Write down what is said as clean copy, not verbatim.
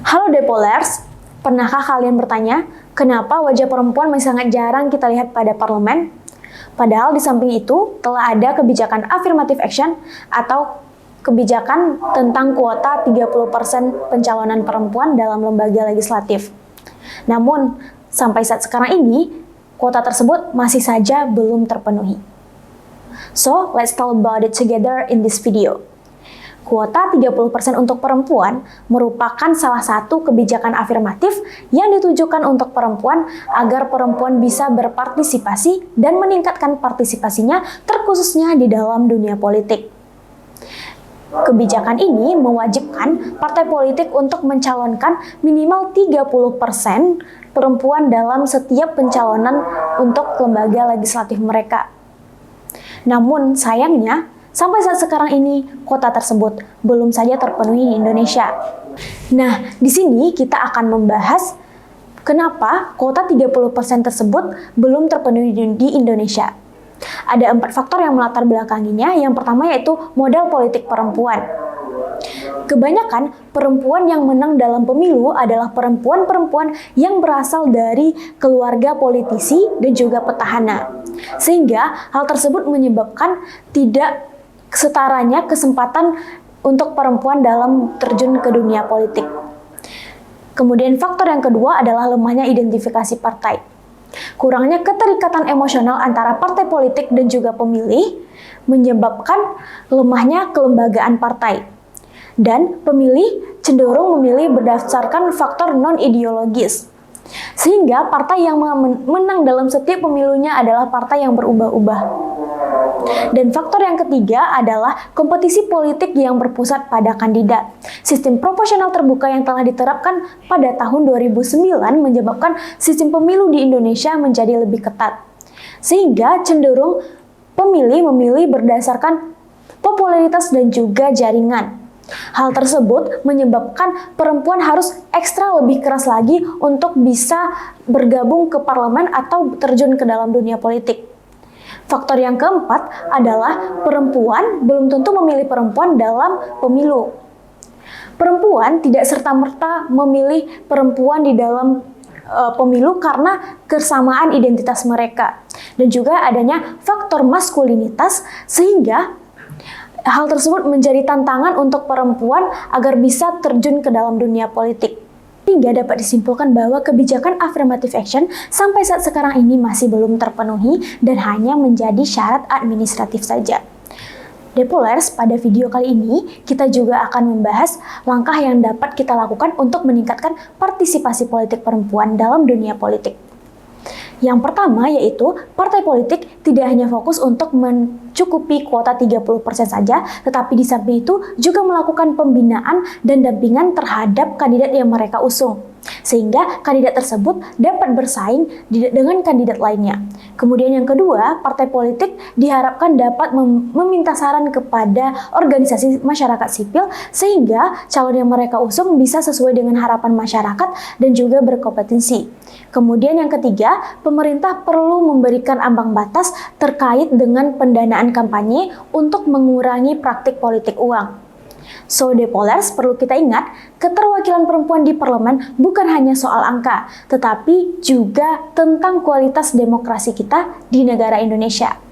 Halo Depolers, pernahkah kalian bertanya, kenapa wajah perempuan masih sangat jarang kita lihat pada parlemen? Padahal di samping itu, telah ada kebijakan affirmative action atau kebijakan tentang kuota 30% pencalonan perempuan dalam lembaga legislatif. Namun, sampai saat sekarang ini, kuota tersebut masih saja belum terpenuhi. So, let's talk about it together in this video. Kuota 30% untuk perempuan merupakan salah satu kebijakan afirmatif yang ditujukan untuk perempuan agar perempuan bisa berpartisipasi dan meningkatkan partisipasinya terkhususnya di dalam dunia politik. Kebijakan ini mewajibkan partai politik untuk mencalonkan minimal 30% perempuan dalam setiap pencalonan untuk lembaga legislatif mereka. Namun sayangnya, sampai saat sekarang ini, kuota tersebut belum saja terpenuhi di Indonesia. Nah, di sini kita akan membahas kenapa kuota 30% tersebut belum terpenuhi di Indonesia. Ada 4 faktor yang melatar belakanginya. Yang pertama yaitu modal politik perempuan. Kebanyakan perempuan yang menang dalam pemilu adalah perempuan-perempuan yang berasal dari keluarga politisi dan juga petahana. Sehingga hal tersebut menyebabkan tidak setaranya kesempatan untuk perempuan dalam terjun ke dunia politik. Kemudian faktor yang kedua adalah lemahnya identifikasi partai. Kurangnya keterikatan emosional antara partai politik dan juga pemilih menyebabkan lemahnya kelembagaan partai. Dan pemilih cenderung memilih berdasarkan faktor non-ideologis. Sehingga partai yang menang dalam setiap pemilunya adalah partai yang berubah-ubah. Dan faktor yang ketiga adalah kompetisi politik yang berpusat pada kandidat. Sistem proporsional terbuka yang telah diterapkan pada tahun 2009 menyebabkan sistem pemilu di Indonesia menjadi lebih ketat. Sehingga cenderung pemilih memilih berdasarkan popularitas dan juga jaringan. Hal tersebut menyebabkan perempuan harus ekstra lebih keras lagi untuk bisa bergabung ke parlemen atau terjun ke dalam dunia politik. Faktor yang keempat adalah perempuan belum tentu memilih perempuan dalam pemilu. Perempuan tidak serta-merta memilih perempuan di dalam pemilu karena kesamaan identitas mereka. Dan juga adanya faktor maskulinitas sehingga hal tersebut menjadi tantangan untuk perempuan agar bisa terjun ke dalam dunia politik. Hingga dapat disimpulkan bahwa kebijakan affirmative action sampai saat sekarang ini masih belum terpenuhi dan hanya menjadi syarat administratif saja. Depolers, pada video kali ini kita juga akan membahas langkah yang dapat kita lakukan untuk meningkatkan partisipasi politik perempuan dalam dunia politik. Yang pertama yaitu partai politik tidak hanya fokus untuk mencukupi kuota 30% saja, tetapi di samping itu juga melakukan pembinaan dan dampingan terhadap kandidat yang mereka usung. Sehingga kandidat tersebut dapat bersaing dengan kandidat lainnya. Kemudian yang kedua, partai politik diharapkan dapat meminta saran kepada organisasi masyarakat sipil sehingga calon yang mereka usung bisa sesuai dengan harapan masyarakat dan juga berkompetensi. Kemudian yang ketiga, pemerintah perlu memberikan ambang batas terkait dengan pendanaan kampanye untuk mengurangi praktik politik uang. So, Depolers, perlu kita ingat, keterwakilan perempuan di parlemen bukan hanya soal angka, tetapi juga tentang kualitas demokrasi kita di negara Indonesia.